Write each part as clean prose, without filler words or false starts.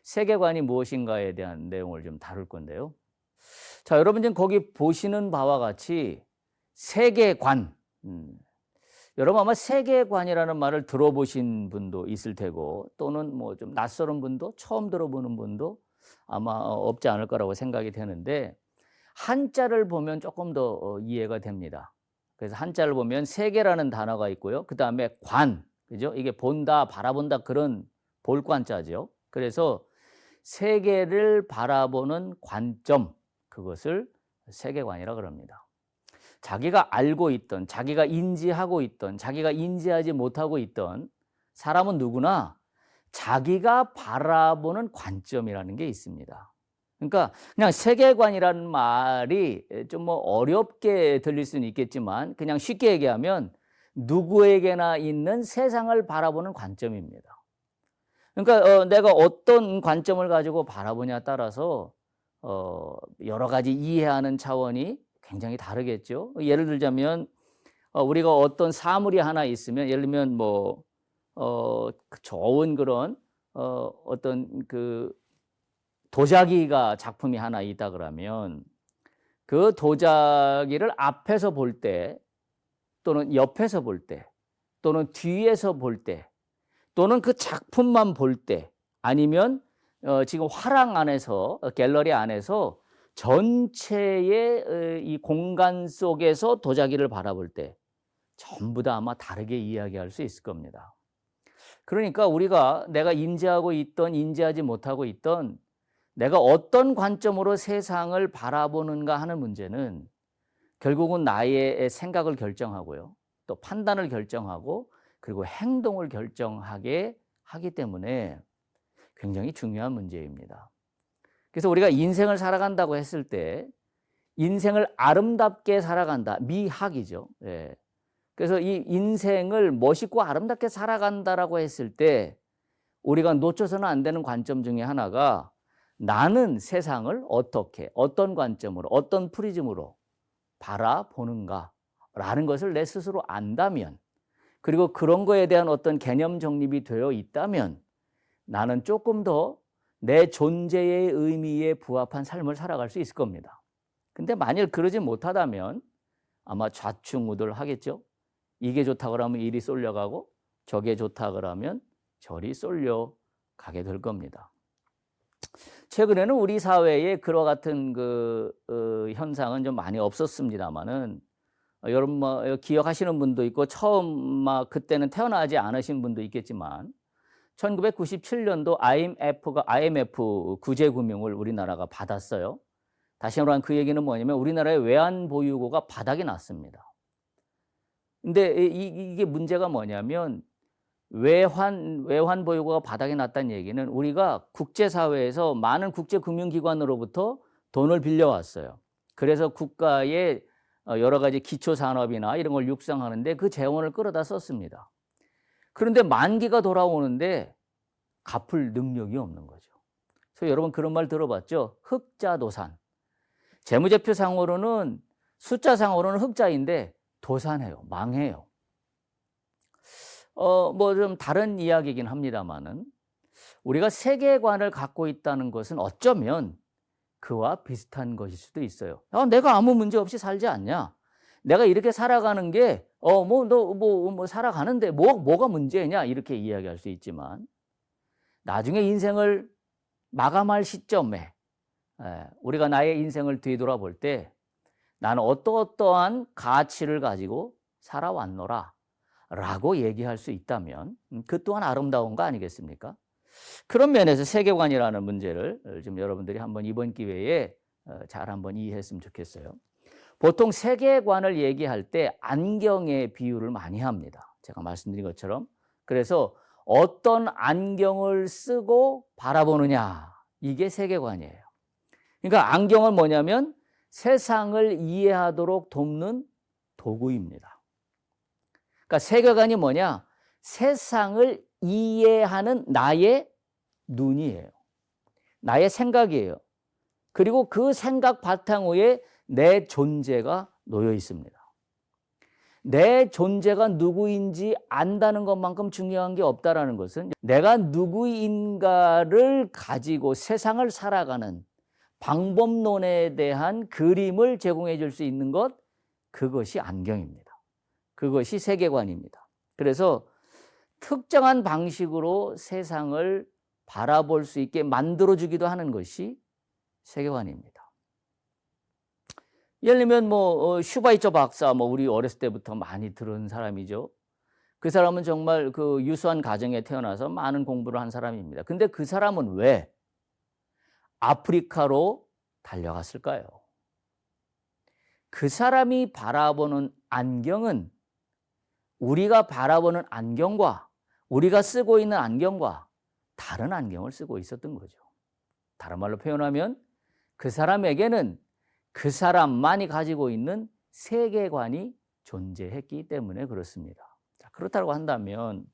세계관이 무엇인가에 대한 내용을 좀 다룰 건데요. 자, 여러분 지금 거기 보시는 바와 같이 세계관, 여러분 아마 세계관이라는 말을 들어보신 분도 있을 테고 또는 뭐 좀 낯설은 분도 처음 들어보는 분도 아마 없지 않을 거라고 생각이 되는데 한자를 보면 조금 더 이해가 됩니다. 그래서 한자를 보면 세계라는 단어가 있고요. 그다음에 관, 그죠? 이게 본다, 바라본다 그런 볼관자죠. 그래서 세계를 바라보는 관점, 그것을 세계관이라 그럽니다. 자기가 알고 있던, 자기가 인지하고 있던, 자기가 인지하지 못하고 있던 사람은 누구나 자기가 바라보는 관점이라는 게 있습니다. 그러니까 그냥 세계관이라는 말이 좀 뭐 어렵게 들릴 수는 있겠지만 그냥 쉽게 얘기하면 누구에게나 있는 세상을 바라보는 관점입니다. 그러니까 내가 어떤 관점을 가지고 바라보냐에 따라서 여러 가지 이해하는 차원이 굉장히 다르겠죠. 예를 들자면 우리가 어떤 사물이 하나 있으면 예를 들면 뭐 좋은 그런 어떤 그 도자기가 작품이 하나 있다 그러면 그 도자기를 앞에서 볼 때 또는 옆에서 볼 때 또는 뒤에서 볼 때 또는 그 작품만 볼 때 아니면 지금 화랑 안에서 갤러리 안에서 전체의 이 공간 속에서 도자기를 바라볼 때 전부 다 아마 다르게 이야기할 수 있을 겁니다. 그러니까 우리가 내가 인지하고 있던 인지하지 못하고 있던 내가 어떤 관점으로 세상을 바라보는가 하는 문제는 결국은 나의 생각을 결정하고요. 또 판단을 결정하고 그리고 행동을 결정하게 하기 때문에 굉장히 중요한 문제입니다. 그래서 우리가 인생을 살아간다고 했을 때 인생을 아름답게 살아간다. 미학이죠. 예. 그래서 이 인생을 멋있고 아름답게 살아간다라고 했을 때 우리가 놓쳐서는 안 되는 관점 중에 하나가 나는 세상을 어떻게, 어떤 관점으로, 어떤 프리즘으로 바라보는가라는 것을 내 스스로 안다면 그리고 그런 거에 대한 어떤 개념 정립이 되어 있다면 나는 조금 더 내 존재의 의미에 부합한 삶을 살아갈 수 있을 겁니다. 근데 만일 그러지 못하다면 아마 좌충우돌하겠죠. 이게 좋다 그러면 이리 쏠려가고 저게 좋다 그러면 저리 쏠려가게 될 겁니다. 최근에는 우리 사회에 그와 같은 현상은 좀 많이 없었습니다만은 여러분 뭐 기억하시는 분도 있고 처음 막 그때는 태어나지 않으신 분도 있겠지만 1997년도 IMF 구제금융을 우리나라가 받았어요. 다시 한번 그 얘기는 뭐냐면 우리나라의 외환 보유고가 바닥이 났습니다. 근데 이게 문제가 뭐냐면 외환 보유고가 바닥이 났다는 얘기는 우리가 국제사회에서 많은 국제금융기관으로부터 돈을 빌려왔어요. 그래서 국가의 여러 가지 기초산업이나 이런 걸 육성하는데 그 재원을 끌어다 썼습니다. 그런데 만기가 돌아오는데 갚을 능력이 없는 거죠. 그래서 여러분 그런 말 들어봤죠? 흑자도산. 재무제표상으로는 숫자상으로는 흑자인데 도산해요. 망해요. 뭐 좀 다른 이야기이긴 합니다만은 우리가 세계관을 갖고 있다는 것은 어쩌면 그와 비슷한 것일 수도 있어요. 내가 아무 문제 없이 살지 않냐? 내가 이렇게 살아가는 게 너 살아가는데 뭐가 문제냐? 이렇게 이야기할 수 있지만 나중에 인생을 마감할 시점에 우리가 나의 인생을 뒤돌아볼 때 나는 어떠한 가치를 가지고 살아왔노라 라고 얘기할 수 있다면 그 또한 아름다운 거 아니겠습니까? 그런 면에서 세계관이라는 문제를 좀 여러분들이 한번 이번 기회에 잘 한번 이해했으면 좋겠어요. 보통 세계관을 얘기할 때 안경의 비유를 많이 합니다. 제가 말씀드린 것처럼. 그래서 어떤 안경을 쓰고 바라보느냐, 이게 세계관이에요. 그러니까 안경은 뭐냐면 세상을 이해하도록 돕는 도구입니다. 그러니까 세계관이 뭐냐? 세상을 이해하는 나의 눈이에요. 나의 생각이에요. 그리고 그 생각 바탕 위에 내 존재가 놓여 있습니다. 내 존재가 누구인지 안다는 것만큼 중요한 게 없다라는 것은 내가 누구인가를 가지고 세상을 살아가는 방법론에 대한 그림을 제공해 줄 수 있는 것, 그것이 안경입니다. 그것이 세계관입니다. 그래서 특정한 방식으로 세상을 바라볼 수 있게 만들어주기도 하는 것이 세계관입니다. 예를 들면 슈바이처 박사, 우리 어렸을 때부터 많이 들은 사람이죠. 그 사람은 정말 그 유수한 가정에 태어나서 많은 공부를 한 사람입니다. 근데 그 사람은 왜 아프리카로 달려갔을까요? 그 사람이 바라보는 안경은 우리가 바라보는 안경과 우리가 쓰고 있는 안경과 다른 안경을 쓰고 있었던 거죠. 다른 말로 표현하면 그 사람에게는 그 사람만이 가지고 있는 세계관이 존재했기 때문에 그렇습니다. 자, 그렇다고 한다면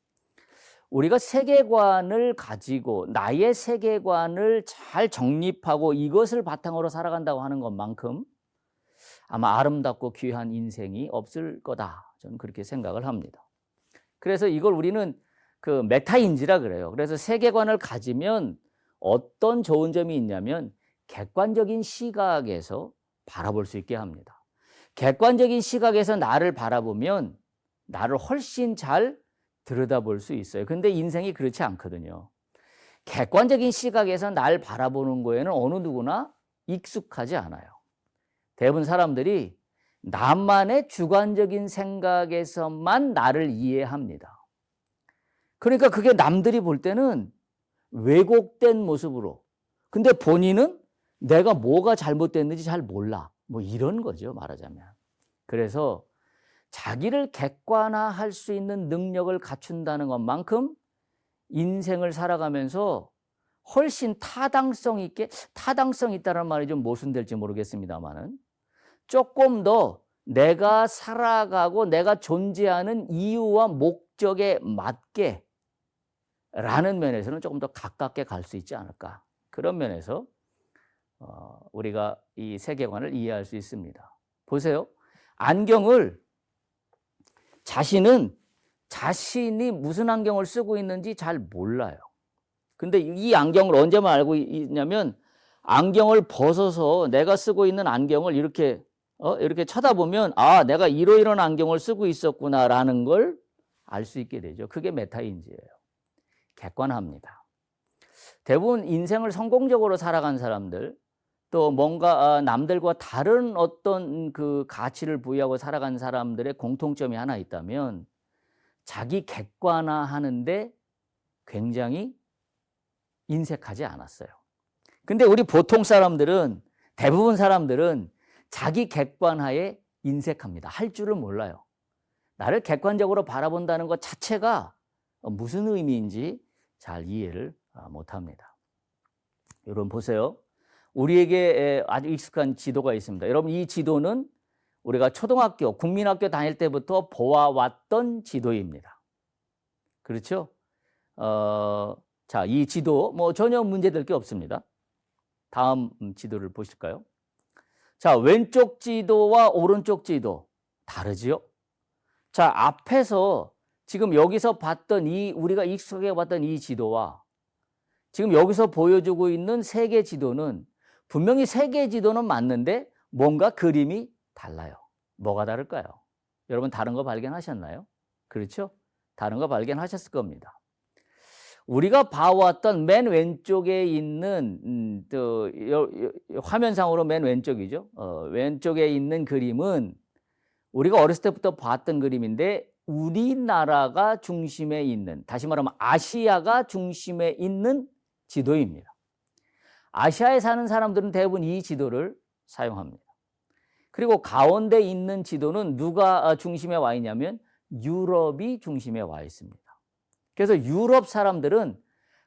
우리가 세계관을 가지고 나의 세계관을 잘 정립하고 이것을 바탕으로 살아간다고 하는 것만큼 아마 아름답고 귀한 인생이 없을 거다. 저는 그렇게 생각을 합니다. 그래서 이걸 우리는 그 메타인지라 그래요. 그래서 세계관을 가지면 어떤 좋은 점이 있냐면 객관적인 시각에서 바라볼 수 있게 합니다. 객관적인 시각에서 나를 바라보면 나를 훨씬 잘 들여다볼 수 있어요. 근데 인생이 그렇지 않거든요. 객관적인 시각에서 날 바라보는 거에는 어느 누구나 익숙하지 않아요. 대부분 사람들이 나만의 주관적인 생각에서만 나를 이해합니다. 그러니까 그게 남들이 볼 때는 왜곡된 모습으로, 근데 본인은 내가 뭐가 잘못됐는지 잘 몰라. 이런 거죠, 말하자면. 그래서 자기를 객관화할 수 있는 능력을 갖춘다는 것만큼 인생을 살아가면서 훨씬 타당성 있다는 말이 좀 모순될지 모르겠습니다만은 조금 더 내가 살아가고 내가 존재하는 이유와 목적에 맞게 라는 면에서는 조금 더 가깝게 갈 수 있지 않을까. 그런 면에서 우리가 이 세계관을 이해할 수 있습니다. 보세요. 안경을 자신이 무슨 안경을 쓰고 있는지 잘 몰라요. 근데 이 안경을 언제만 알고 있냐면 안경을 벗어서 내가 쓰고 있는 안경을 이렇게 쳐다보면 내가 이런 안경을 쓰고 있었구나라는 걸 알 수 있게 되죠. 그게 메타인지예요. 객관합니다. 대부분 인생을 성공적으로 살아간 사람들, 또 뭔가 남들과 다른 어떤 그 가치를 부여하고 살아간 사람들의 공통점이 하나 있다면 자기 객관화하는데 굉장히 인색하지 않았어요. 근데 우리 보통 사람들은, 대부분 사람들은 자기 객관화에 인색합니다. 할 줄을 몰라요. 나를 객관적으로 바라본다는 것 자체가 무슨 의미인지 잘 이해를 못합니다. 여러분 보세요. 우리에게 아주 익숙한 지도가 있습니다. 여러분 이 지도는 우리가 초등학교, 국민학교 다닐 때부터 보아왔던 지도입니다. 그렇죠? 자, 이 지도 전혀 문제될 게 없습니다. 다음 지도를 보실까요? 자, 왼쪽 지도와 오른쪽 지도 다르지요? 자, 앞에서 지금 여기서 봤던 우리가 익숙하게 봤던 이 지도와 지금 여기서 보여주고 있는 세계 지도는 분명히 세계 지도는 맞는데 뭔가 그림이 달라요. 뭐가 다를까요? 여러분 다른 거 발견하셨나요? 그렇죠? 다른 거 발견하셨을 겁니다. 우리가 봐왔던 맨 왼쪽에 있는 화면상으로 맨 왼쪽이죠. 왼쪽에 있는 그림은 우리가 어렸을 때부터 봤던 그림인데 우리나라가 중심에 있는, 다시 말하면 아시아가 중심에 있는 지도입니다. 아시아에 사는 사람들은 대부분 이 지도를 사용합니다. 그리고 가운데 있는 지도는 누가 중심에 와 있냐면 유럽이 중심에 와 있습니다. 그래서 유럽 사람들은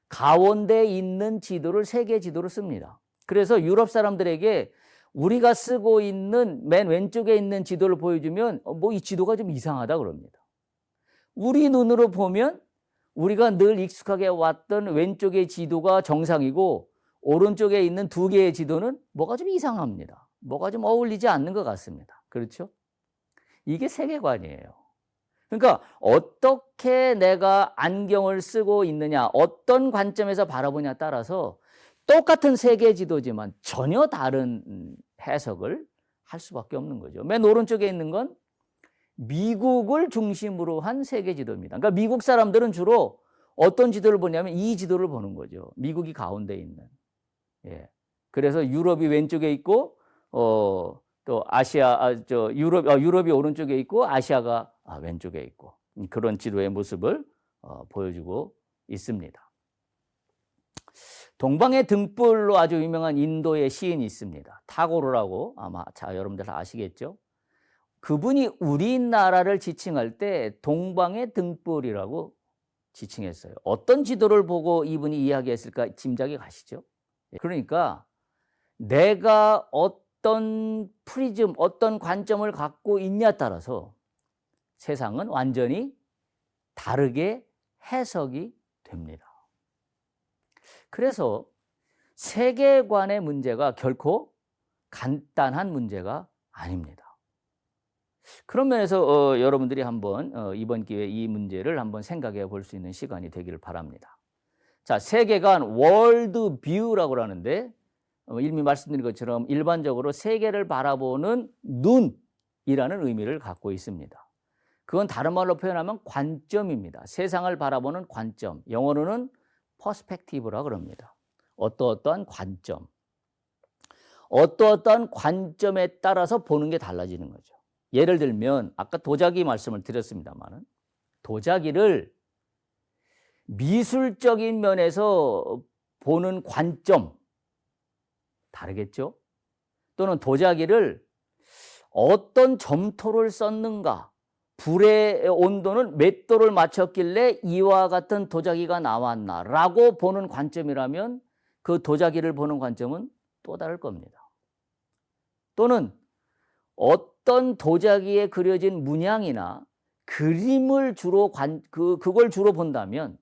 가운데 있는 지도를 세계 지도로 씁니다. 그래서 유럽 사람들에게 우리가 쓰고 있는 맨 왼쪽에 있는 지도를 보여주면 이 지도가 좀 이상하다 그럽니다. 우리 눈으로 보면 우리가 늘 익숙하게 왔던 왼쪽의 지도가 정상이고 오른쪽에 있는 두 개의 지도는 뭐가 좀 이상합니다. 뭐가 좀 어울리지 않는 것 같습니다. 그렇죠? 이게 세계관이에요. 그러니까 어떻게 내가 안경을 쓰고 있느냐, 어떤 관점에서 바라보냐에 따라서 똑같은 세계 지도지만 전혀 다른 해석을 할 수밖에 없는 거죠. 맨 오른쪽에 있는 건 미국을 중심으로 한 세계 지도입니다. 그러니까 미국 사람들은 주로 어떤 지도를 보냐면 이 지도를 보는 거죠. 미국이 가운데 있는. 예. 그래서 유럽이 왼쪽에 있고, 또 유럽이 오른쪽에 있고, 아시아가 왼쪽에 있고, 그런 지도의 모습을 보여주고 있습니다. 동방의 등불로 아주 유명한 인도의 시인이 있습니다. 타고르라고 아마 여러분들 다 아시겠죠? 그분이 우리나라를 지칭할 때 동방의 등불이라고 지칭했어요. 어떤 지도를 보고 이분이 이야기했을까 짐작이 가시죠? 그러니까 내가 어떤 프리즘, 어떤 관점을 갖고 있냐에 따라서 세상은 완전히 다르게 해석이 됩니다. 그래서 세계관의 문제가 결코 간단한 문제가 아닙니다. 그런 면에서 여러분들이 한번 이번 기회에 이 문제를 한번 생각해 볼 수 있는 시간이 되기를 바랍니다. 자, 세계관 월드뷰라고 하는데 이미 말씀드린 것처럼 일반적으로 세계를 바라보는 눈이라는 의미를 갖고 있습니다. 그건 다른 말로 표현하면 관점입니다. 세상을 바라보는 관점. 영어로는 퍼스펙티브라고 합니다. 어떠어떠한 관점. 어떠어떠한 관점에 따라서 보는 게 달라지는 거죠. 예를 들면 아까 도자기 말씀을 드렸습니다만 도자기를 미술적인 면에서 보는 관점 다르겠죠? 또는 도자기를 어떤 점토를 썼는가, 불의 온도는 몇 도를 맞췄길래 이와 같은 도자기가 나왔나라고 보는 관점이라면 그 도자기를 보는 관점은 또 다를 겁니다. 또는 어떤 도자기에 그려진 문양이나 그림을 주로 그걸 주로 본다면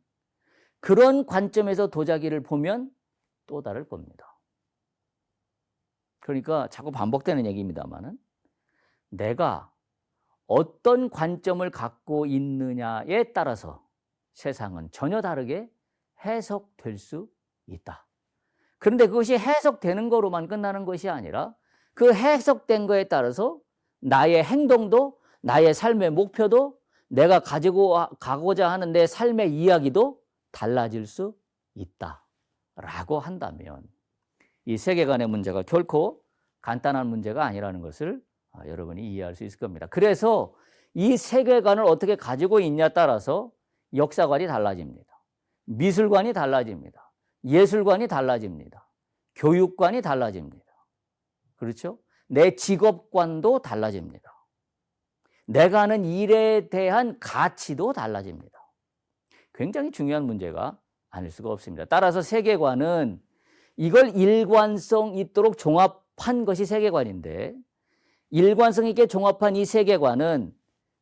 그런 관점에서 도자기를 보면 또 다를 겁니다. 그러니까 자꾸 반복되는 얘기입니다만은 내가 어떤 관점을 갖고 있느냐에 따라서 세상은 전혀 다르게 해석될 수 있다. 그런데 그것이 해석되는 거로만 끝나는 것이 아니라 그 해석된 거에 따라서 나의 행동도 나의 삶의 목표도 내가 가지고 가고자 하는 내 삶의 이야기도 달라질 수 있다라고 한다면 이 세계관의 문제가 결코 간단한 문제가 아니라는 것을 여러분이 이해할 수 있을 겁니다. 그래서 이 세계관을 어떻게 가지고 있냐에 따라서 역사관이 달라집니다. 미술관이 달라집니다. 예술관이 달라집니다. 교육관이 달라집니다. 그렇죠? 내 직업관도 달라집니다. 내가 하는 일에 대한 가치도 달라집니다. 굉장히 중요한 문제가 아닐 수가 없습니다. 따라서 세계관은 이걸 일관성 있도록 종합한 것이 세계관인데 일관성 있게 종합한 이 세계관은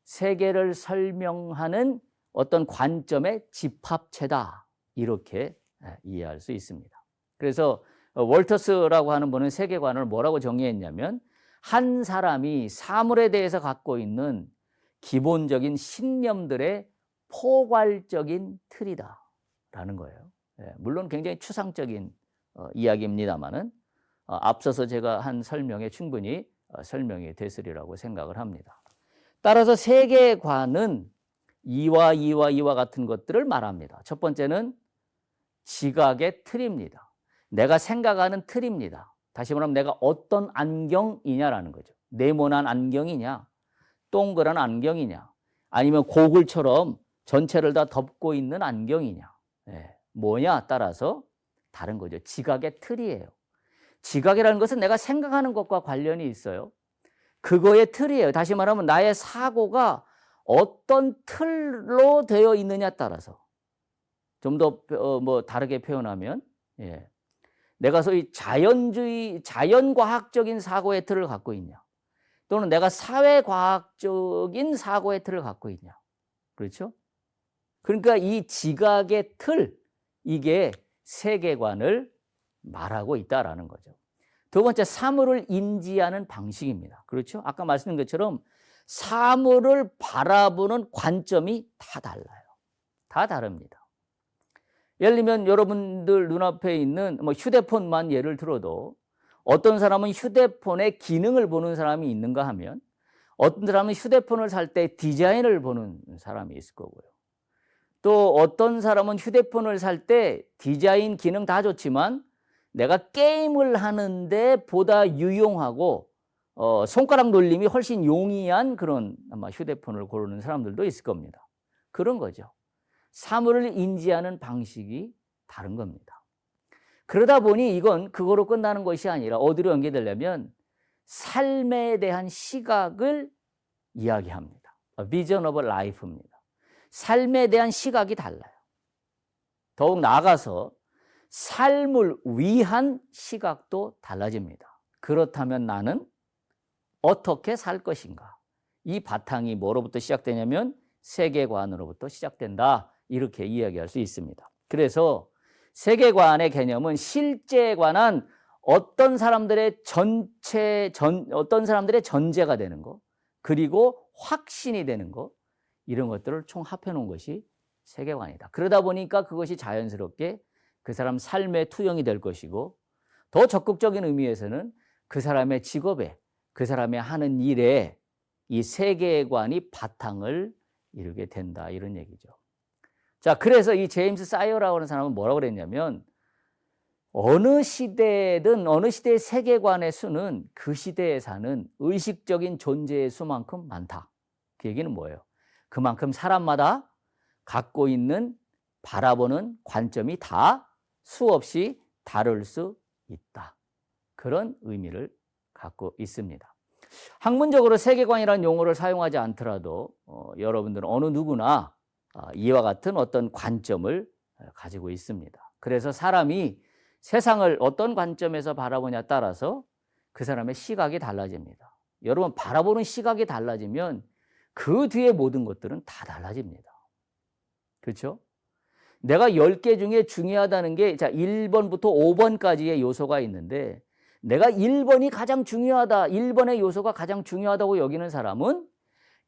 세계를 설명하는 어떤 관점의 집합체다. 이렇게 이해할 수 있습니다. 그래서 월터스라고 하는 분은 세계관을 뭐라고 정의했냐면 한 사람이 사물에 대해서 갖고 있는 기본적인 신념들의 포괄적인 틀이다라는 거예요. 물론 굉장히 추상적인 이야기입니다만은 앞서서 제가 한 설명에 충분히 설명이 됐으리라고 생각을 합니다. 따라서 세계관은 이와 같은 것들을 말합니다. 첫 번째는 지각의 틀입니다. 내가 생각하는 틀입니다. 다시 말하면 내가 어떤 안경이냐라는 거죠. 네모난 안경이냐, 동그란 안경이냐, 아니면 고글처럼 전체를 다 덮고 있는 안경이냐, 뭐냐 따라서 다른 거죠. 지각의 틀이에요. 지각이라는 것은 내가 생각하는 것과 관련이 있어요. 그거의 틀이에요. 다시 말하면 나의 사고가 어떤 틀로 되어 있느냐에 따라서 좀 더 다르게 표현하면 내가 소위 자연과학적인 사고의 틀을 갖고 있냐 또는 내가 사회과학적인 사고의 틀을 갖고 있냐. 그렇죠? 그러니까 이 지각의 틀, 이게 세계관을 말하고 있다라는 거죠. 두 번째, 사물을 인지하는 방식입니다. 그렇죠? 아까 말씀드린 것처럼 사물을 바라보는 관점이 다 달라요. 다 다릅니다. 예를 들면 여러분들 눈앞에 있는 뭐 휴대폰만 예를 들어도 어떤 사람은 휴대폰의 기능을 보는 사람이 있는가 하면 어떤 사람은 휴대폰을 살 때 디자인을 보는 사람이 있을 거고요. 또 어떤 사람은 휴대폰을 살 때 디자인 기능 다 좋지만 내가 게임을 하는데 보다 유용하고 손가락 놀림이 훨씬 용이한 그런 아마 휴대폰을 고르는 사람들도 있을 겁니다. 그런 거죠. 사물을 인지하는 방식이 다른 겁니다. 그러다 보니 이건 그거로 끝나는 것이 아니라 어디로 연계되려면 삶에 대한 시각을 이야기합니다. Vision of Life입니다. 삶에 대한 시각이 달라요. 더욱 나아가서 삶을 위한 시각도 달라집니다. 그렇다면 나는 어떻게 살 것인가? 이 바탕이 뭐로부터 시작되냐면 세계관으로부터 시작된다. 이렇게 이야기할 수 있습니다. 그래서 세계관의 개념은 실제에 관한 어떤 사람들의 전제가 되는 거, 그리고 확신이 되는 거, 이런 것들을 총합해 놓은 것이 세계관이다. 그러다 보니까 그것이 자연스럽게 그 사람 삶의 투영이 될 것이고, 더 적극적인 의미에서는 그 사람의 직업에, 그 사람이 하는 일에 이 세계관이 바탕을 이루게 된다, 이런 얘기죠. 자, 그래서 이 제임스 사이어라고 하는 사람은 뭐라고 그랬냐면 어느 시대든 어느 시대의 세계관의 수는 그 시대에 사는 의식적인 존재의 수만큼 많다. 그 얘기는 뭐예요? 그만큼 사람마다 갖고 있는 바라보는 관점이 다 수없이 다를 수 있다. 그런 의미를 갖고 있습니다. 학문적으로 세계관이라는 용어를 사용하지 않더라도 여러분들은 어느 누구나 이와 같은 어떤 관점을 가지고 있습니다. 그래서 사람이 세상을 어떤 관점에서 바라보냐에 따라서 그 사람의 시각이 달라집니다. 여러분, 바라보는 시각이 달라지면 그 뒤에 모든 것들은 다 달라집니다. 그렇죠? 내가 10개 중에 중요하다는 게 1번부터 5번까지의 요소가 있는데 내가 1번이 가장 중요하다, 1번의 요소가 가장 중요하다고 여기는 사람은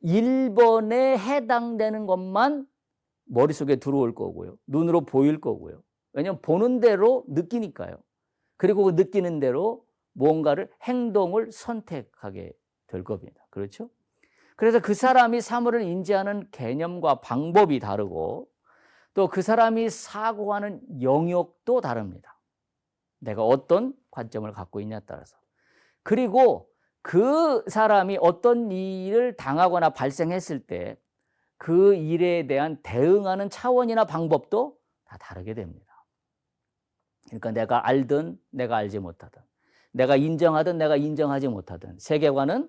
1번에 해당되는 것만 머릿속에 들어올 거고요. 눈으로 보일 거고요. 왜냐하면 보는 대로 느끼니까요. 그리고 그 느끼는 대로 뭔가를, 행동을 선택하게 될 겁니다. 그렇죠? 그래서 그 사람이 사물을 인지하는 개념과 방법이 다르고 또 그 사람이 사고하는 영역도 다릅니다. 내가 어떤 관점을 갖고 있냐에 따라서. 그리고 그 사람이 어떤 일을 당하거나 발생했을 때 그 일에 대한 대응하는 차원이나 방법도 다 다르게 됩니다. 그러니까 내가 알든 내가 알지 못하든, 내가 인정하든 내가 인정하지 못하든, 세계관은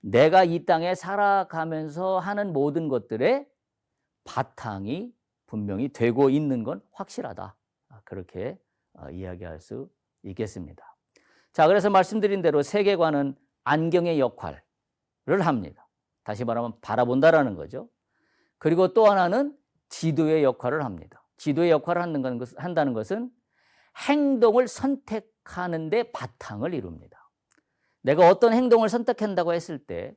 내가 이 땅에 살아가면서 하는 모든 것들의 바탕이 분명히 되고 있는 건 확실하다. 그렇게 이야기할 수 있겠습니다. 자, 그래서 말씀드린 대로 세계관은 안경의 역할을 합니다. 다시 말하면 바라본다라는 거죠. 그리고 또 하나는 지도의 역할을 합니다. 지도의 역할을 한다는 것은 행동을 선택하는 데 바탕을 이룹니다. 내가 어떤 행동을 선택한다고 했을 때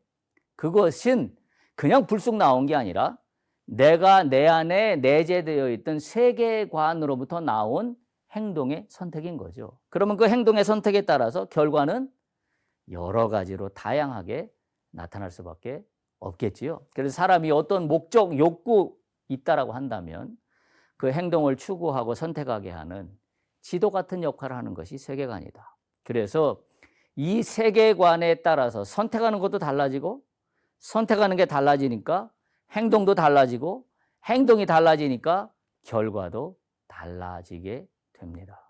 그것은 그냥 불쑥 나온 게 아니라 내가 내 안에 내재되어 있던 세계관으로부터 나온 행동의 선택인 거죠. 그러면 그 행동의 선택에 따라서 결과는 여러 가지로 다양하게 나타날 수밖에 없겠지요. 그래서 사람이 어떤 목적, 욕구 있다라고 한다면 그 행동을 추구하고 선택하게 하는 지도 같은 역할을 하는 것이 세계관이다. 그래서 이 세계관에 따라서 선택하는 것도 달라지고, 선택하는 게 달라지니까 행동도 달라지고, 행동이 달라지니까 결과도 달라지게 됩니다.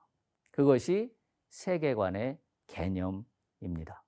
그것이 세계관의 개념입니다.